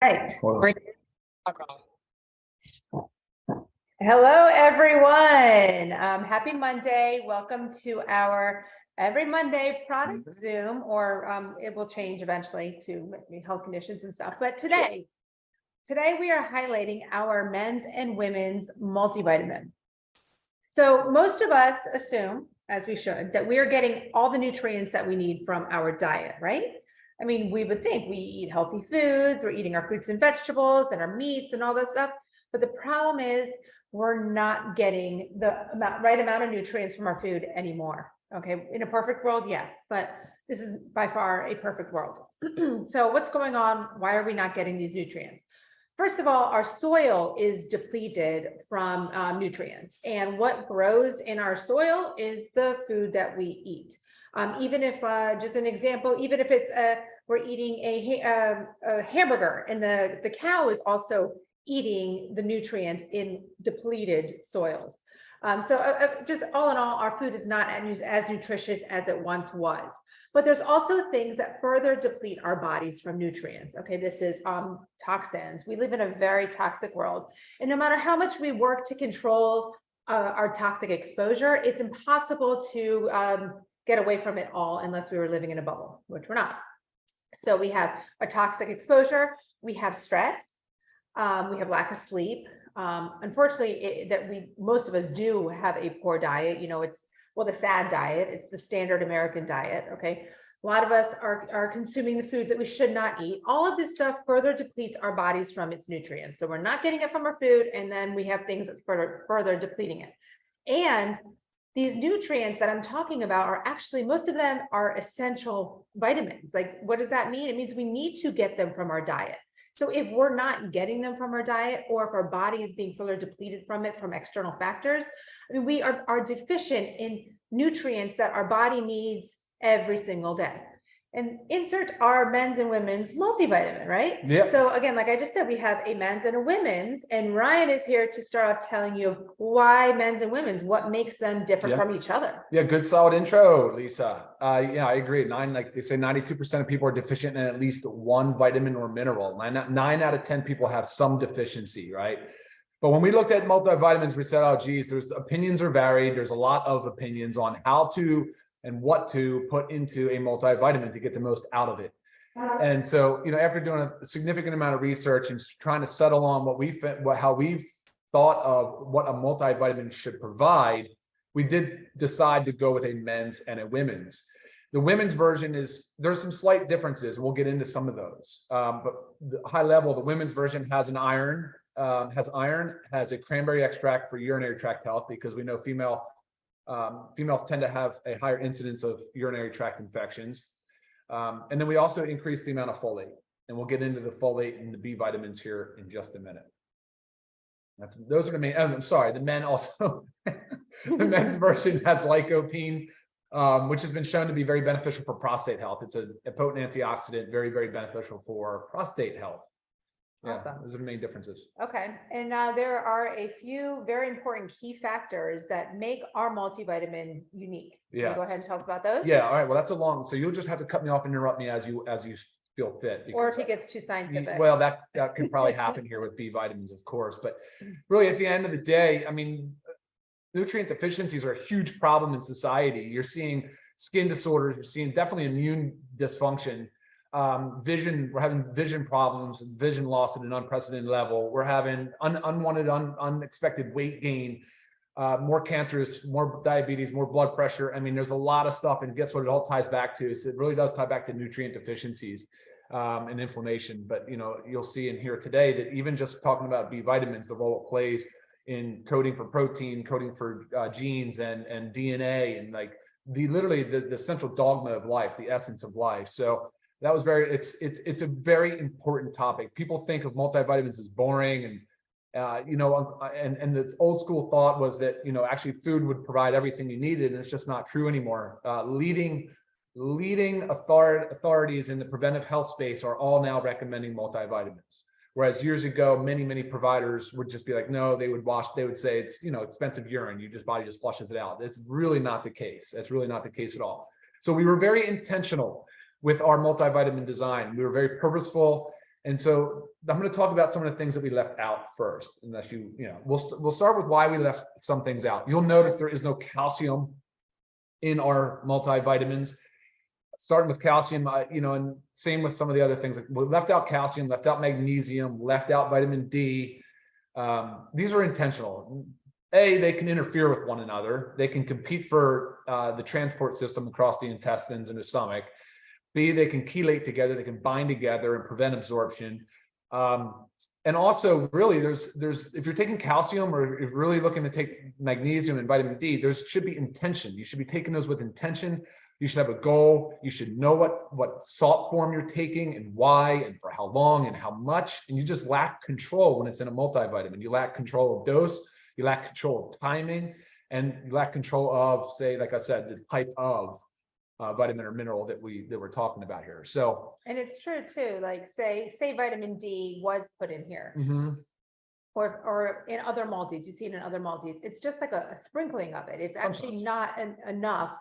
Right. Hold on. Hello, everyone. Happy Monday. Welcome to our every Monday product Zoom, or it will change eventually to health conditions and stuff. But today we are highlighting our men's and women's multivitamin. So most of us assume, as we should, that we are getting all the nutrients that we need from our diet, right? I mean, we would think we eat healthy foods, we're eating our fruits and vegetables and our meats and all that stuff. But the problem is we're not getting the right amount of nutrients from our food anymore. Okay, in a perfect world, yes, but this is by far a perfect world. So what's going on? Why are we not getting these nutrients? First of all, our soil is depleted from nutrients, and what grows in our soil is the food that we eat. Even if, just an example, even if it's we're eating a hamburger, and the cow is also eating the nutrients in depleted soils. Just all in all, our food is not as nutritious as it once was. But there's also things that further deplete our bodies from nutrients. Okay, this is toxins. We live in a very toxic world. And no matter how much we work to control our toxic exposure, it's impossible to get away from it all unless we were living in a bubble, which we're not. So we have a toxic exposure, we have stress, we have lack of sleep. Unfortunately, most of us do have a poor diet. You know, it's the SAD diet. It's the standard American diet. Okay, a lot of us are consuming the foods that we should not eat. All of this stuff further depletes our bodies from its nutrients. So we're not getting it from our food, and then we have things that's further depleting it. And these nutrients that I'm talking about are actually, most of them are essential vitamins. Like, what does that mean? It means we need to get them from our diet. So if we're not getting them from our diet, or if our body is being further depleted from it from external factors, I mean, we are deficient in nutrients that our body needs every single day. And insert our men's and women's multivitamin, right? Yeah. So again, like I just said, we have a men's and a women's, and Ryan is here to start off telling you why men's and women's, what makes them different from each other. Yeah, good solid intro, Lisa. Yeah, I agree. Like they say, 92% of people are deficient in at least one vitamin or mineral. Nine out of 10 people have some deficiency, right? But when we looked at multivitamins, we said, oh, geez, opinions are varied. There's a lot of opinions on how to and what to put into a multivitamin to get the most out of it. And so, after doing a significant amount of research and trying to settle on how we've thought of what a multivitamin should provide, we did decide to go with a men's and a women's. The women's version there's some slight differences, and we'll get into some of those. But the high level, the women's version has an iron, has a cranberry extract for urinary tract health, because we know females tend to have a higher incidence of urinary tract infections. And then we also increase the amount of folate, and we'll get into the folate and the B vitamins here in just a minute. Those are the main. I'm sorry, the men also. The men's version has lycopene, which has been shown to be very beneficial for prostate health. It's a potent antioxidant, very, very beneficial for prostate health. Yeah, awesome. Those are the main differences. Okay, and there are a few very important key factors that make our multivitamin unique. Yeah, go ahead and talk about those. Yeah, all right. Well, so you'll just have to cut me off and interrupt me as you feel fit. Or if it gets too scientific. Well, that could probably happen here with B vitamins, of course. But really, at the end of the day, I mean, nutrient deficiencies are a huge problem in society. You're seeing skin disorders. You're seeing definitely immune dysfunction. Vision, we're having vision problems, vision loss at an unprecedented level. We're having unwanted, unexpected weight gain, more cancers, more diabetes, more blood pressure. I mean, there's a lot of stuff, and guess what it all ties back to? So it really does tie back to nutrient deficiencies and inflammation. But you'll see in here today that even just talking about B vitamins, the role it plays in coding for protein, coding for genes and DNA, and like literally the central dogma of life, the essence of life. So that was it's a very important topic. People think of multivitamins as boring, and and the old school thought was that actually food would provide everything you needed, and it's just not true anymore. Leading authorities in the preventive health space are all now recommending multivitamins, whereas years ago many providers would just be like, no, they would say it's expensive urine, body just flushes it out. That's really not the case. That's really not the case at all. So we were very intentional with our multivitamin design. We were very purposeful And so I'm going to talk about some of the things that we left out first, unless we'll start with why we left some things out. You'll notice there is no calcium in our multivitamins. Starting with calcium, and same with some of the other things. Like we left out calcium, left out magnesium, left out vitamin D. These are intentional. A, they can interfere with one another. They can compete for the transport system across the intestines and the stomach. B, they can chelate together. They can bind together and prevent absorption. And also, really, there's if you're taking calcium or if you're really looking to take magnesium and vitamin D, there should be intention. You should be taking those with intention. You should have a goal. You should know what salt form you're taking and why and for how long and how much. And you just lack control when it's in a multivitamin. You lack control of dose. You lack control of timing, and you lack control of, say, like I said, the type of vitamin or mineral that we're talking about here. So, and it's true too. Like say vitamin D was put in here, or in other multis. You see it in other multis. It's just like a sprinkling of it. It's actually not enough.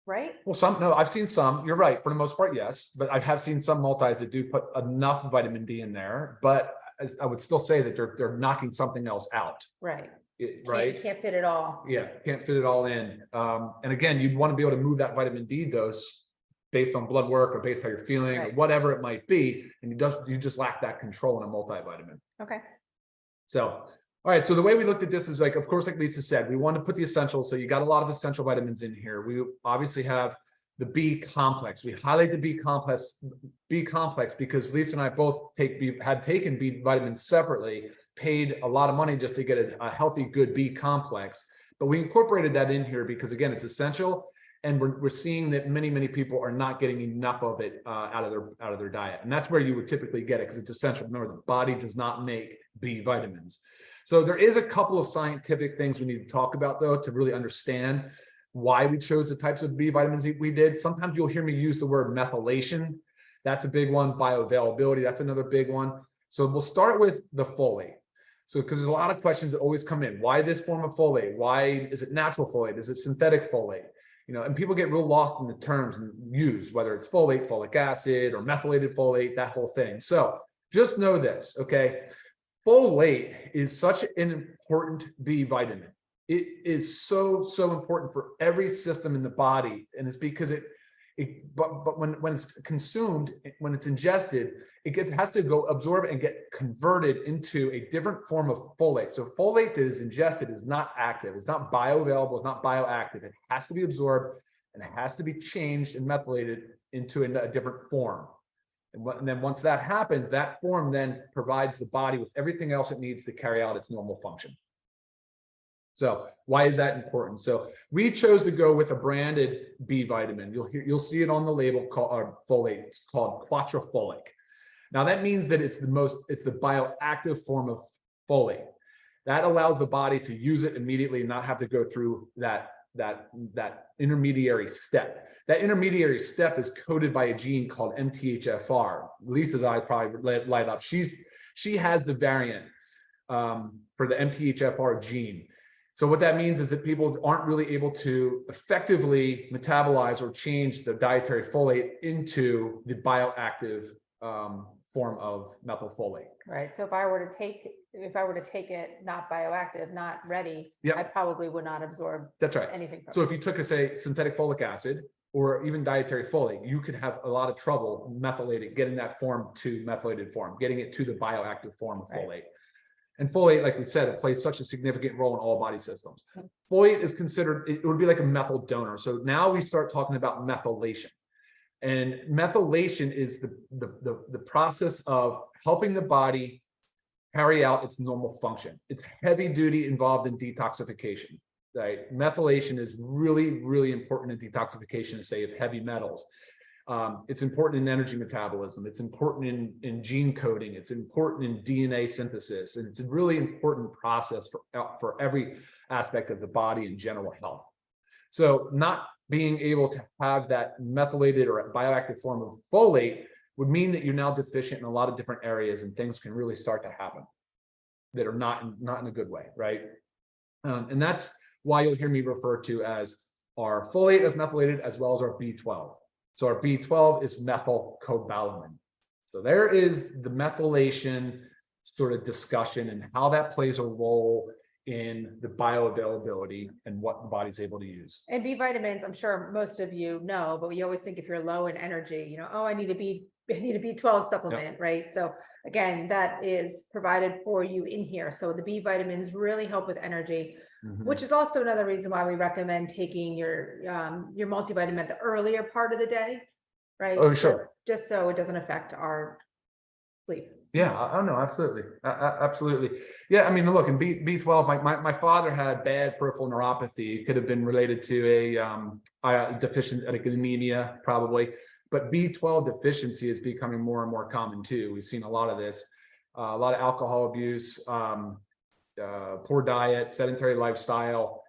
Right? Well, no, I've seen some. You're right, for the most part, yes. But I have seen some multis that do put enough vitamin D in there. But I would still say that they're knocking something else out. Right. Right. Can't fit it all. Yeah, can't fit it all in. And again, you'd want to be able to move that vitamin D dose based on blood work or based on how you're feeling or whatever it might be. And you just lack that control in a multivitamin. Okay. So, all right. So the way we looked at this is like, of course, like Lisa said, we want to put the essentials. So you got a lot of essential vitamins in here. We obviously have the B complex. We highlight the B complex because Lisa and I both had taken B vitamins separately, paid a lot of money just to get a healthy, good B complex. But we incorporated that in here because, again, it's essential. And we're seeing that many people are not getting enough of it out of their diet. And that's where you would typically get it because it's essential. Remember, the body does not make B vitamins. So there is a couple of scientific things we need to talk about, though, to really understand why we chose the types of B vitamins we did. Sometimes you'll hear me use the word methylation. That's a big one. Bioavailability, that's another big one. So we'll start with the folate. So because there's a lot of questions that always come in. Why this form of folate? Why is it natural folate? Is it synthetic folate? And people get real lost in the terms and use whether it's folate, folic acid, or methylated folate, that whole thing. So just know this, okay? Folate is such an important B vitamin. It is so important for every system in the body, and it's because but when it's consumed, when it's ingested, it has to go absorb and get converted into a different form of folate. So folate that is ingested is not active. It's not bioavailable. It's not bioactive. It has to be absorbed and it has to be changed and methylated into a different form. And then once that happens, that form then provides the body with everything else it needs to carry out its normal function. So why is that important? So we chose to go with a branded B vitamin. You'll see it on the label called folate. It's called quattrofolic. Now that means that it's the bioactive form of folate. That allows the body to use it immediately and not have to go through that intermediary step. That intermediary step is coded by a gene called MTHFR. Lisa's eyes probably light up. She has the variant for the MTHFR gene. So what that means is that people aren't really able to effectively metabolize or change the dietary folate into the bioactive form of methylfolate. Right. So if I were to take it not bioactive, not ready, yep, I probably would not absorb anything from it. So if you took, say, synthetic folic acid or even dietary folate, you could have a lot of trouble getting that form to methylated form, getting it to the bioactive form of folate. And folate, like we said, it plays such a significant role in all body systems. Folate is considered, it would be like a methyl donor. So now we start talking about methylation. And methylation is the process of helping the body carry out its normal function. It's heavy duty involved in detoxification. Right? Methylation is really important in detoxification, say, of heavy metals. It's important in energy metabolism. It's important in gene coding. It's important in DNA synthesis. And it's a really important process for every aspect of the body and general health. So not being able to have that methylated or bioactive form of folate would mean that you're now deficient in a lot of different areas, and things can really start to happen that are not in a good way, right? And that's why you'll hear me refer to as our folate as methylated, as well as our B12. So our B12 is methylcobalamin. So there is the methylation sort of discussion and how that plays a role in the bioavailability and what the body's able to use. And B vitamins, I'm sure most of you know, but you always think if you're low in energy, oh, I need a B12 supplement, right? So again, that is provided for you in here. So the B vitamins really help with energy, which is also another reason why we recommend taking your multivitamin at the earlier part of the day, right? Oh, sure. Just so it doesn't affect our sleep. Yeah, I know, absolutely. Absolutely. Yeah, I mean, look, in B12, my father had bad peripheral neuropathy. It could have been related to a deficient anemia, probably. But B12 deficiency is becoming more and more common too. We've seen a lot of this, a lot of alcohol abuse, poor diet, sedentary lifestyle.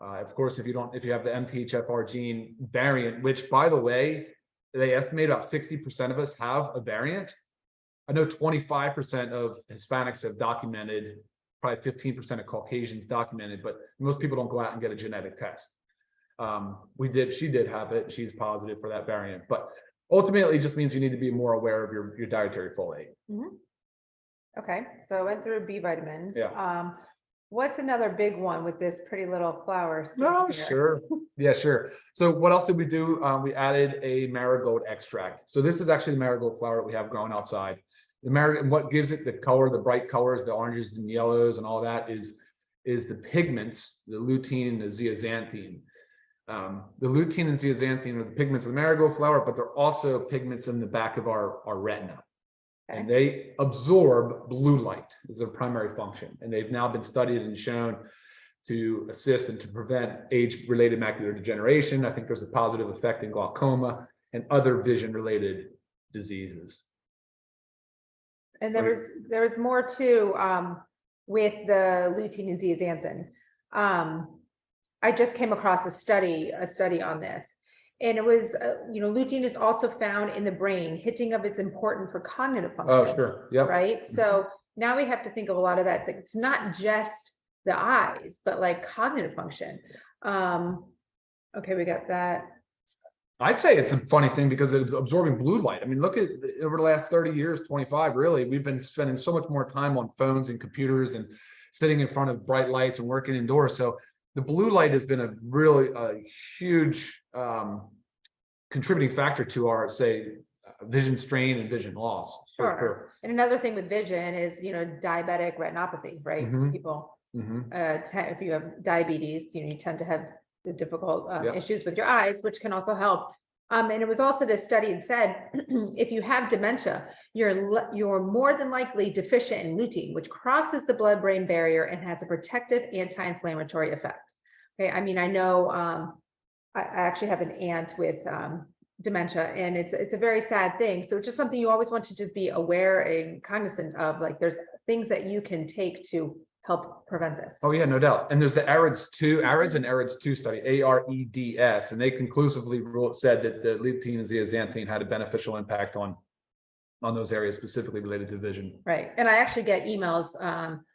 Of course, if you have the MTHFR gene variant, which by the way, they estimate about 60% of us have a variant. I know 25% of Hispanics have documented, probably 15% of Caucasians documented, but most people don't go out and get a genetic test. She did have it. She's positive for that variant, but ultimately it just means you need to be more aware of your dietary folate. Okay, so I went through B vitamins. Yeah. What's another big one with this pretty little flower? No, sure. Yeah, sure. So what else did we do? We added a marigold extract. So this is actually the marigold flower that we have growing outside. The marigold, what gives it the color, the bright colors, the oranges and yellows and all that is the pigments, the lutein and the zeaxanthin. The lutein and zeaxanthin are the pigments of the marigold flower, but they're also pigments in the back of our retina. Okay. And they absorb blue light as their primary function. And they've now been studied and shown to assist and to prevent age-related macular degeneration. I think there's a positive effect in glaucoma and other vision-related diseases. And there was more too with the lutein and zeaxanthin. I just came across a study on this, and it was lutein is also found in the brain. Hitting of it's important for cognitive function. Oh, sure. Yep. Right. So now we have to think of a lot of that. It's not just the eyes, but like cognitive function. Okay, we got that. I'd say it's a funny thing because it's absorbing blue light. I mean, look at over the last 30 years, 25, really, we've been spending so much more time on phones and computers and sitting in front of bright lights and working indoors. So the blue light has been a really huge contributing factor to our, say, vision strain and vision loss. Sure. And another thing with vision is, diabetic retinopathy, right? People, if you have diabetes, you tend to have the difficult issues with your eyes, which can also help. And it was also this study that said, if you have dementia, you're more than likely deficient in lutein, which crosses the blood-brain barrier and has a protective anti-inflammatory effect. Okay, I mean, I know I actually have an aunt with dementia, and it's a very sad thing. So it's just something you always want to just be aware and cognizant of. Like, there's things that you can take to help prevent this. Oh yeah, no doubt. And there's the AREDS and AREDS 2 study, AREDS, and they conclusively said that the lutein and zeaxanthin had a beneficial impact on those areas specifically related to vision. Right. And I actually get emails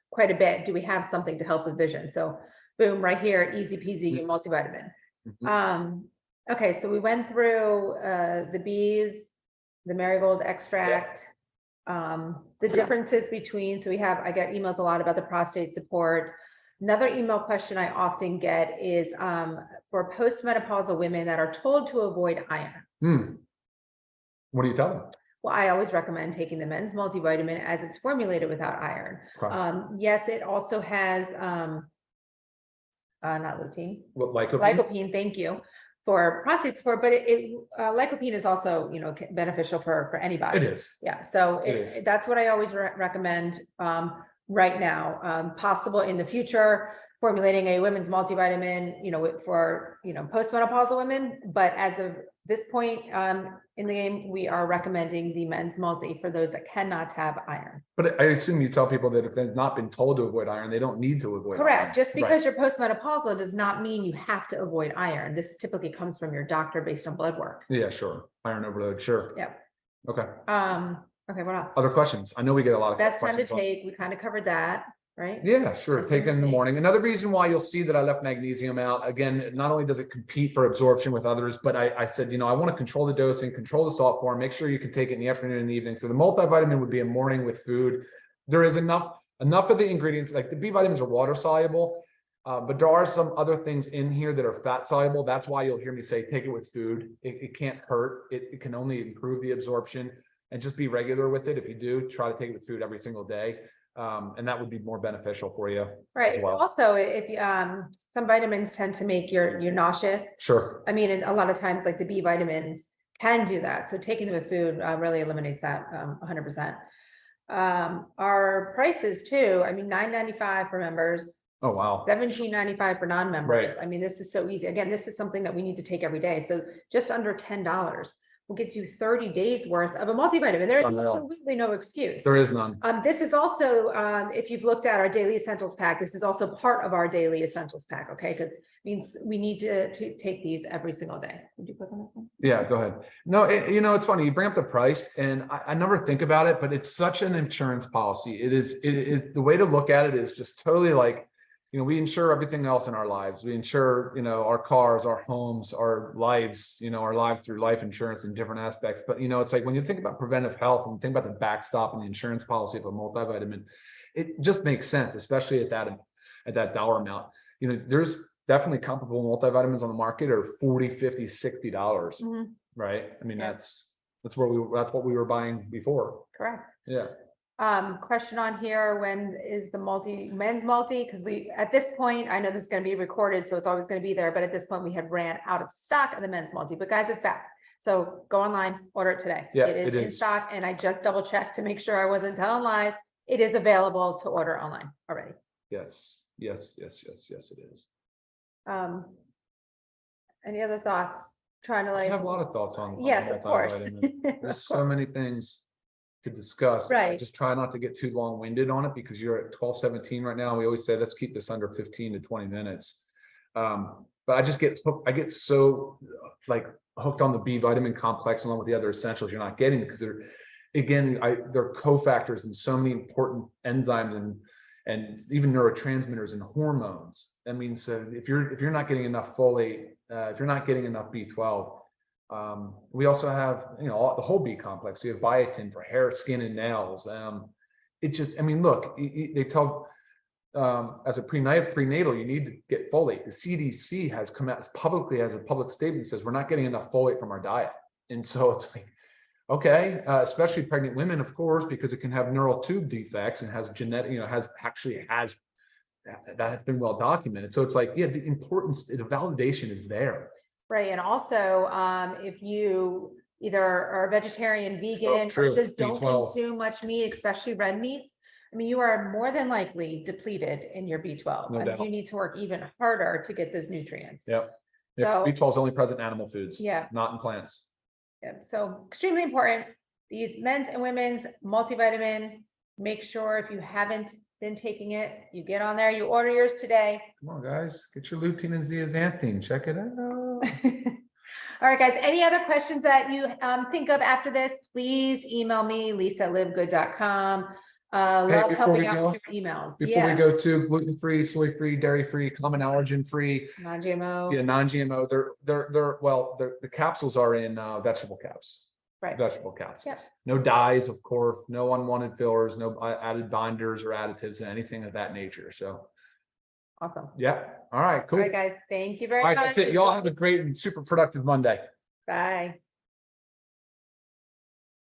quite a bit. Do we have something to help with vision? So boom, right here, easy peasy, your multivitamin. Okay, so we went through the bees, the marigold extract, the differences between, so I get emails a lot about the prostate support. Another email question I often get is for postmenopausal women that are told to avoid iron. What do you tell them? Well, I always recommend taking the men's multivitamin as it's formulated without iron. Okay. Yes, it also has not lutein. What, lycopene? Lycopene, thank you, for prostate support, but lycopene is also, beneficial for anybody. It is. Yeah, so that's what I always recommend right now. Possible in the future, formulating a women's multivitamin, for postmenopausal women, but as of this point in the game, we are recommending the men's multi for those that cannot have iron. But I assume you tell people that if they've not been told to avoid iron, they don't need to avoid Correct. iron. Just because you're postmenopausal does not mean you have to avoid iron. This typically comes from your doctor based on blood work. Yeah, sure. Iron overload, sure. Yeah. Okay. Okay, what else? Other questions? I know we get a lot of best questions. Time to take, we kind of covered that. right? Yeah, sure. Just Take it in the intake. morning. Another reason why you'll see that I left magnesium out, again, not only does it compete for absorption with others, but I said, I want to control the dosing, control the salt form, make sure you can take it in the afternoon and the evening. So the multivitamin would be a morning with food. There is enough of the ingredients, like the B vitamins are water soluble, but there are some other things in here that are fat soluble. That's why you'll hear me say, take it with food. It can't hurt. It can only improve the absorption, and just be regular with it. If you do, try to take it with food every single day. And that would be more beneficial for you Right. as well. Also, if you, some vitamins tend to make you nauseous. Sure. I mean, and a lot of times like the B vitamins can do that. So taking them with food really eliminates that 100%. Our prices too, I mean, $9.95 for members. Oh, wow. $17.95 for non-members. Right. I mean, this is so easy. Again, this is something that we need to take every day. So just under $10 will get you 30 days worth of a multivitamin. There is absolutely no excuse. There is none. This is also, if you've looked at our daily essentials pack, this is also part of our daily essentials pack. Okay, because it means we need to take these every single day. Did you click on this one? Yeah, go ahead. No, it's funny. You bring up the price, and I never think about it, but it's such an insurance policy. It is the way to look at it is just totally like, we insure everything else in our lives. We insure, our cars, our homes, our lives, our lives through life insurance in different aspects. But, it's like when you think about preventive health and you think about the backstop and the insurance policy of a multivitamin, it just makes sense, especially at that dollar amount. There's definitely comparable multivitamins on the market are $40, $50, $60, right? I mean, that's what we were buying before. Correct. Yeah. Question on here, when is the men's multi? Because at this point, I know this is going to be recorded, so it's always going to be there, but at this point we had ran out of stock of the men's multi, but guys, it's back. So go online, order it today. Yeah, it is in stock, and I just double checked to make sure I wasn't telling lies. It is available to order online already. Yes, it is. Any other thoughts? Trying to I have a lot of thoughts on yes, of course. There's so many things to discuss. Right. I just try not to get too long-winded on it, because you're at 12:17 right now. We always say, let's keep this under 15 to 20 minutes. But I just get hooked. I get so hooked on the B vitamin complex along with the other essentials you're not getting, because they're cofactors in so many important enzymes and even neurotransmitters and hormones. I mean, so if you're not getting enough folate, if you're not getting enough B12, we also have, the whole B complex. So you have biotin for hair, skin, and nails. Look, they tell as a prenatal, you need to get folate. The CDC has come out publicly as a public statement that says we're not getting enough folate from our diet. And so it's like, okay, especially pregnant women, of course, because it can have neural tube defects and has genetic, that has been well documented. So it's like, yeah, the importance, the validation is there. Right. And also, if you either are vegetarian, vegan, or just don't B12. consume much meat, especially red meats, I mean, you are more than likely depleted in your B12. No I mean, doubt. you need to work even harder to get those nutrients. Yep. So B12 is only present in animal foods. Yeah. Not in plants. Yeah, so extremely important. These men's and women's multivitamin, make sure if you haven't been taking it, you get on there, you order yours today. Come on, guys, get your lutein and zeaxanthin. Check it out. All right, guys, any other questions that you think of after this, please email me, lisa@livegood.com. Love helping out with your emails. Before we go to gluten-free, soy-free, dairy-free, common allergen-free, non-GMO. Yeah, non-GMO. The capsules are in vegetable caps. Right. Vegetable capsules. Yep. No dyes, of course, no unwanted fillers, no added binders or additives, and anything of that nature. So Awesome. yeah. All right, cool. All right, guys, thank you very All right, much. that's it. Y'all have a great and super productive Monday. Bye.